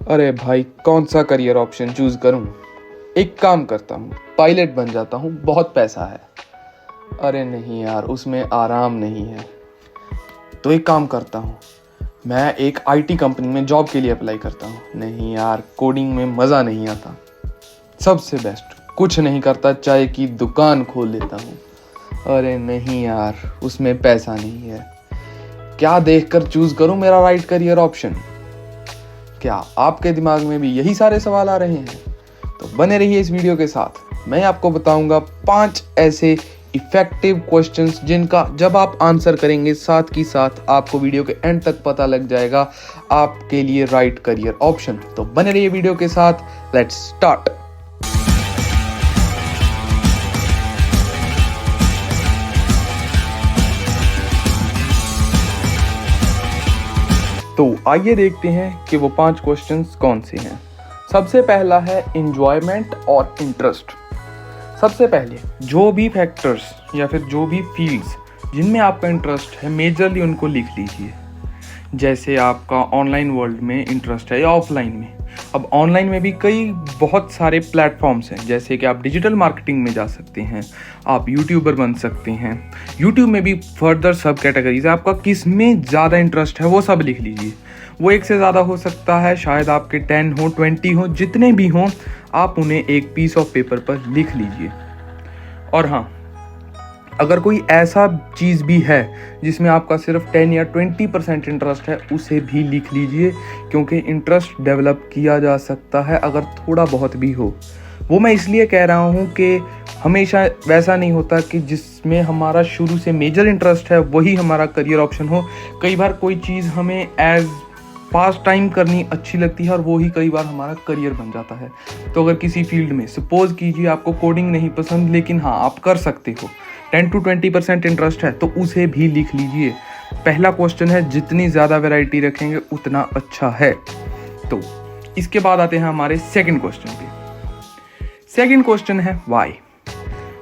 अरे भाई, कौन सा करियर ऑप्शन चूज करूं? एक काम करता हूं, पायलट बन जाता हूं, बहुत पैसा है। अरे नहीं यार, उसमें आराम नहीं है। तो एक काम करता हूं, मैं एक आईटी कंपनी में जॉब के लिए अप्लाई करता हूं। नहीं यार, कोडिंग में मज़ा नहीं आता। सबसे बेस्ट, कुछ नहीं करता, चाय की दुकान खोल लेता हूं। अरे नहीं यार, उसमें पैसा नहीं है। क्या देखकर चूज करूं मेरा राइट करियर ऑप्शन? क्या आपके दिमाग में भी यही सारे सवाल आ रहे हैं? तो बने रहिए इस वीडियो के साथ। मैं आपको बताऊंगा 5 ऐसे इफेक्टिव क्वेश्चंस जिनका जब आप आंसर करेंगे, साथ ही साथ आपको वीडियो के एंड तक पता लग जाएगा आपके लिए राइट करियर ऑप्शन। तो बने रहिए वीडियो के साथ। Let's start. तो आइए देखते हैं कि वो 5 क्वेश्चंस कौन से हैं। सबसे पहला है एंजॉयमेंट और इंटरेस्ट। सबसे पहले जो भी फैक्टर्स या फिर जो भी फील्ड्स जिनमें आपका इंटरेस्ट है, मेजरली उनको लिख लीजिए। जैसे आपका ऑनलाइन वर्ल्ड में इंटरेस्ट है या ऑफलाइन में। अब ऑनलाइन में भी बहुत सारे प्लेटफॉर्म्स हैं, जैसे कि आप डिजिटल मार्केटिंग में जा सकते हैं, आप यूट्यूबर बन सकते हैं। यूट्यूब में भी फर्दर सब कैटेगरीज है, आपका किस में ज़्यादा इंटरेस्ट है वो सब लिख लीजिए। वो एक से ज़्यादा हो सकता है, शायद आपके 10 हो, 20 हो, जितने भी हों आप उन्हें एक पीस ऑफ पेपर पर लिख लीजिए। और हाँ, अगर कोई ऐसा चीज़ भी है जिसमें आपका सिर्फ 10 या 20% इंटरेस्ट है, उसे भी लिख लीजिए, क्योंकि इंटरेस्ट डेवलप किया जा सकता है अगर थोड़ा बहुत भी हो। वो मैं इसलिए कह रहा हूँ कि हमेशा वैसा नहीं होता कि जिसमें हमारा शुरू से मेजर इंटरेस्ट है वही हमारा करियर ऑप्शन हो। कई बार कोई चीज़ हमें एज पास टाइम करनी अच्छी लगती है और वो ही कई बार हमारा करियर बन जाता है। तो अगर किसी फील्ड में, सपोज कीजिए आपको कोडिंग नहीं पसंद, लेकिन हाँ आप कर सकते हो, 10 to 20% इंटरेस्ट है, तो उसे भी लिख लीजिए। पहला क्वेश्चन है, जितनी ज़्यादा वैरायटी रखेंगे उतना अच्छा है। तो इसके बाद आते हैं हमारे सेकंड क्वेश्चन पे। सेकंड क्वेश्चन है वाई।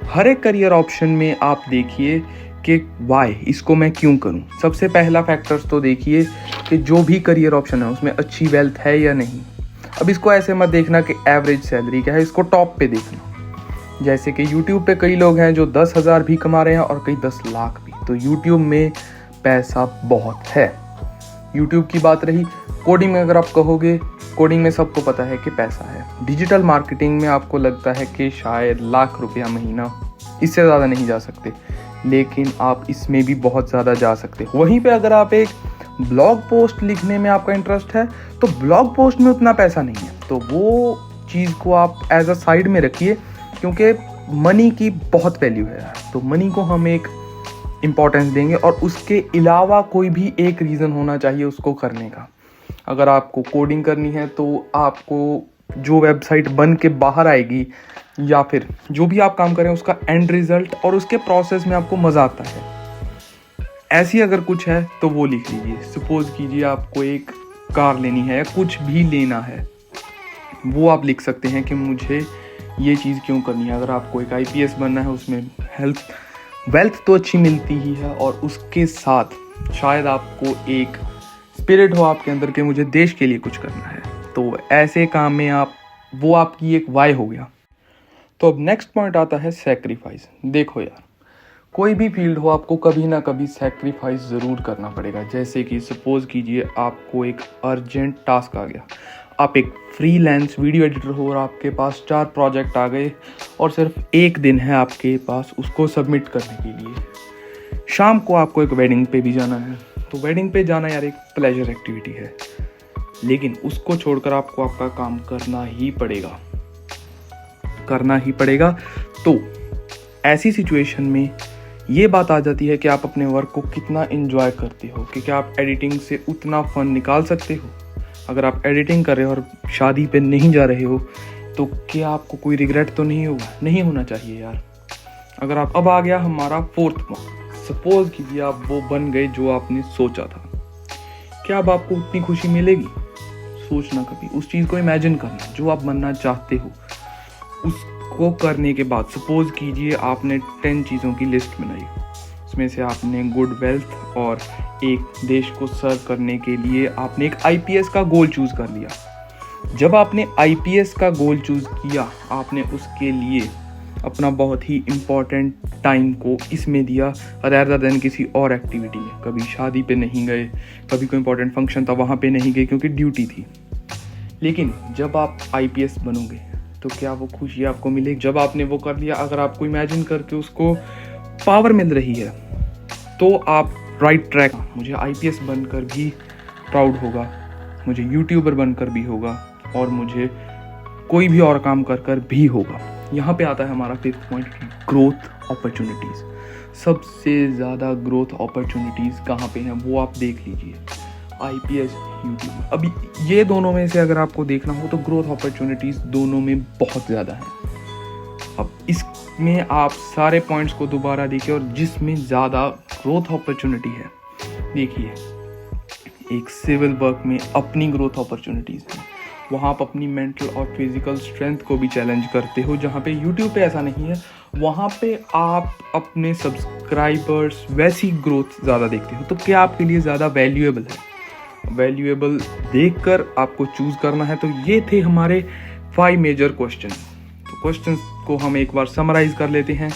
हर एक करियर ऑप्शन में आप देखिए कि वाई, इसको मैं क्यों करूं। सबसे पहला फैक्टर्स तो देखिए कि जो भी करियर ऑप्शन है उसमें अच्छी वेल्थ है या नहीं। अब इसको ऐसे मत देखना कि एवरेज सैलरी क्या है, इसको टॉप पे देखना। जैसे कि यूट्यूब पे कई लोग हैं जो 10,000 भी कमा रहे हैं और कई 10 लाख भी। तो यूट्यूब में पैसा बहुत है। यूट्यूब की बात रही, कोडिंग में अगर आप कहोगे, कोडिंग में सबको पता है कि पैसा है। डिजिटल मार्केटिंग में आपको लगता है कि शायद लाख रुपया महीना, इससे ज़्यादा नहीं जा सकते, लेकिन आप इसमें भी बहुत ज़्यादा जा सकते हो। वहीं पे अगर आप एक ब्लॉग पोस्ट लिखने में आपका इंटरेस्ट है, तो ब्लॉग पोस्ट में उतना पैसा नहीं है, तो वो चीज़ को आप एज अ साइड में रखिए, क्योंकि मनी की बहुत वैल्यू है। तो मनी को हम एक इम्पॉर्टेंस देंगे और उसके अलावा कोई भी एक रीज़न होना चाहिए उसको करने का। अगर आपको कोडिंग करनी है तो आपको जो वेबसाइट बन के बाहर आएगी या फिर जो भी आप काम करें उसका एंड रिजल्ट और उसके प्रोसेस में आपको मज़ा आता है, ऐसी अगर कुछ है तो वो लिख लीजिए। सपोज कीजिए आपको एक कार लेनी है या कुछ भी लेना है, वो आप लिख सकते हैं कि मुझे ये चीज़ क्यों करनी है। अगर आपको एक आईपीएस बनना है, उसमें वेल्थ तो अच्छी मिलती ही है, और उसके साथ शायद आपको एक स्पिरिट हो आपके अंदर कि मुझे देश के लिए कुछ करना है। तो ऐसे काम में वो आपकी एक वाई हो गया। तो अब नेक्स्ट पॉइंट आता है सैक्रिफाइस। देखो यार, कोई भी फील्ड हो, आपको कभी ना कभी सैक्रिफाइस ज़रूर करना पड़ेगा। जैसे कि सपोज कीजिए आपको एक अर्जेंट टास्क आ गया, आप एक फ्रीलांस वीडियो एडिटर हो और आपके पास 4 प्रोजेक्ट आ गए और सिर्फ 1 दिन है आपके पास उसको सबमिट करने के लिए। शाम को आपको एक वेडिंग पे भी जाना है, तो वेडिंग पे जाना यार एक प्लेजर एक्टिविटी है, लेकिन उसको छोड़कर आपको आपका काम करना ही पड़ेगा। तो ऐसी सिचुएशन में ये बात आ जाती है कि आप अपने वर्क को कितना एंजॉय करते हो, कि क्या आप एडिटिंग से उतना फन निकाल सकते हो। अगर आप एडिटिंग कर रहे हो और शादी पे नहीं जा रहे हो, तो क्या आपको कोई रिग्रेट तो नहीं होगा? नहीं होना चाहिए यार। अगर आप, अब आ गया हमारा फोर्थ पॉइंट। सपोज कीजिए आप वो बन गए जो आपने सोचा था, क्या अब आपको उतनी खुशी मिलेगी? सोचना कभी, उस चीज़ को इमेजिन करना जो आप बनना चाहते हो। उसको करने के बाद सपोज कीजिए आपने 10 चीज़ों की लिस्ट बनाई, उसमें से आपने गुड वेल्थ और एक देश को सर्व करने के लिए आपने एक आईपीएस का गोल चूज़ कर लिया। जब आपने आईपीएस का गोल चूज़ किया, आपने उसके लिए अपना बहुत ही इम्पॉर्टेंट टाइम को इसमें दिया रैदर देन किसी और एक्टिविटी में। कभी शादी पे नहीं गए, कभी कोई इम्पॉर्टेंट फंक्शन था वहाँ पे नहीं गए क्योंकि ड्यूटी थी। लेकिन जब आप आईपीएस बनोगे तो क्या वो खुशी आपको मिलेगी? जब आपने वो कर लिया, अगर आपको इमेजिन करके उसको पावर मिल रही है तो आप राइट ट्रैक। मुझे आईपीएस बनकर भी प्राउड होगा, मुझे यूट्यूबर बनकर भी होगा और मुझे कोई भी और काम कर कर भी होगा। यहाँ पे आता है हमारा 5th पॉइंट, ग्रोथ अपॉर्चुनिटीज़। सबसे ज़्यादा ग्रोथ अपॉर्चुनिटीज़ कहाँ पे हैं वो आप देख लीजिए, आईपीएस, यूट्यूब। अभी ये दोनों में से अगर आपको देखना हो तो ग्रोथ अपॉर्चुनिटीज़ दोनों में बहुत ज़्यादा हैं। अब इसमें आप सारे पॉइंट्स को दोबारा देखिए और जिसमें ज़्यादा ग्रोथ अपॉर्चुनिटी है, देखिए एक सिविल वर्क में अपनी ग्रोथ अपॉर्चुनिटीज़ हैं। वहाँ आप अपनी मेंटल और फिजिकल स्ट्रेंथ को भी चैलेंज करते हो, जहाँ पे यूट्यूब पे ऐसा नहीं है। वहाँ पे आप अपने सब्सक्राइबर्स वैसी ग्रोथ ज़्यादा देखते हो। तो क्या आपके लिए ज़्यादा वैल्यूएबल है? वैल्यूएबल देखकर आपको चूज़ करना है। तो ये थे हमारे 5 मेजर क्वेश्चन। तो क्वेश्चन को हम एक बार समराइज कर लेते हैं।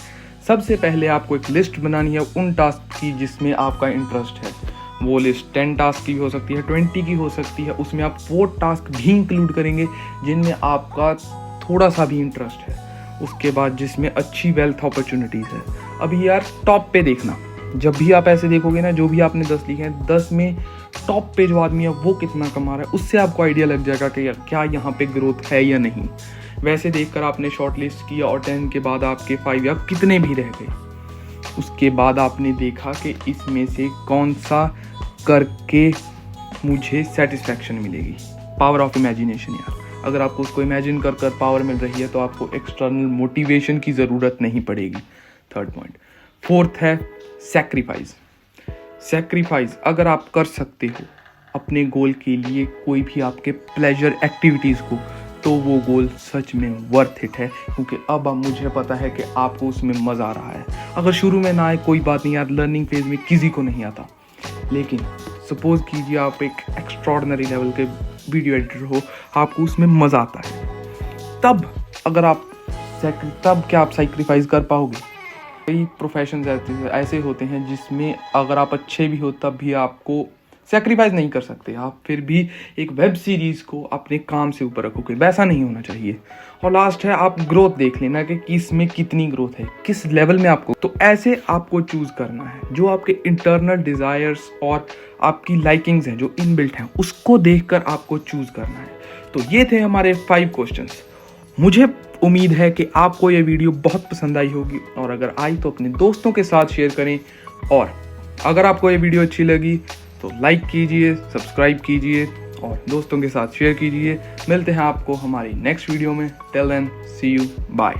सबसे पहले आपको एक लिस्ट बनानी है उन टास्क की जिसमें आपका इंटरेस्ट है। वो लिस्ट 10 टास्क की हो सकती है, 20 की हो सकती है। उसमें आप वो टास्क भी इंक्लूड करेंगे जिनमें आपका थोड़ा सा भी इंटरेस्ट है। उसके बाद जिसमें अच्छी वेल्थ अपॉर्चुनिटीज़ है। अभी यार टॉप पे देखना, जब भी आप ऐसे देखोगे ना, जो भी आपने 10 लिखे हैं, 10 में टॉप पे जो आदमी है वो कितना कमा रहा है, उससे आपको आइडिया लग जाएगा कि क्या यहाँ पे ग्रोथ है या नहीं। वैसे देखकर आपने शॉर्ट लिस्ट किया और 10 के बाद आपके 5 या कितने भी रह गए। उसके बाद आपने देखा कि इसमें से कौन सा करके मुझे सेटिस्फैक्शन मिलेगी। पावर ऑफ इमेजिनेशन यार, अगर आपको उसको इमेजिन कर कर पावर मिल रही है तो आपको एक्सटर्नल मोटिवेशन की ज़रूरत नहीं पड़ेगी। 3rd point. 4th है सैक्रिफाइस। सैक्रिफाइस अगर आप कर सकते हो अपने गोल के लिए, कोई भी आपके प्लेजर एक्टिविटीज़ को, तो वो गोल सच में वर्थ इट है। क्योंकि अब मुझे पता है कि आपको उसमें मज़ा आ रहा है। अगर शुरू में ना आए कोई बात नहीं यार, लर्निंग फेज में किसी को नहीं आता। लेकिन सपोज कीजिए आप एक एक्स्ट्रॉर्डनरी लेवल के वीडियो एडिटर हो, आपको उसमें मज़ा आता है, तब अगर आप तब क्या आप सैक्रिफाइस कर पाओगे? कई प्रोफेशंस ऐसे होते हैं जिसमें अगर आप अच्छे भी हो तब भी आपको सैक्रिफाइस नहीं कर सकते। आप फिर भी एक वेब सीरीज़ को अपने काम से ऊपर रखोगे, वैसा नहीं होना चाहिए। और लास्ट है, आप ग्रोथ देख लेना कि किस में कितनी ग्रोथ है, किस लेवल में आपको। तो ऐसे आपको चूज़ करना है जो आपके इंटरनल डिज़ायर्स और आपकी लाइकिंग्स हैं जो इनबिल्ट हैं, उसको देखकर आपको चूज़ करना है। तो ये थे हमारे 5 क्वेश्चंस। मुझे उम्मीद है कि आपको ये वीडियो बहुत पसंद आई होगी, और अगर आई तो अपने दोस्तों के साथ शेयर करें। और अगर आपको ये वीडियो अच्छी लगी तो लाइक कीजिए, सब्सक्राइब कीजिए और दोस्तों के साथ शेयर कीजिए। मिलते हैं आपको हमारी नेक्स्ट वीडियो में। Till then, see you, bye.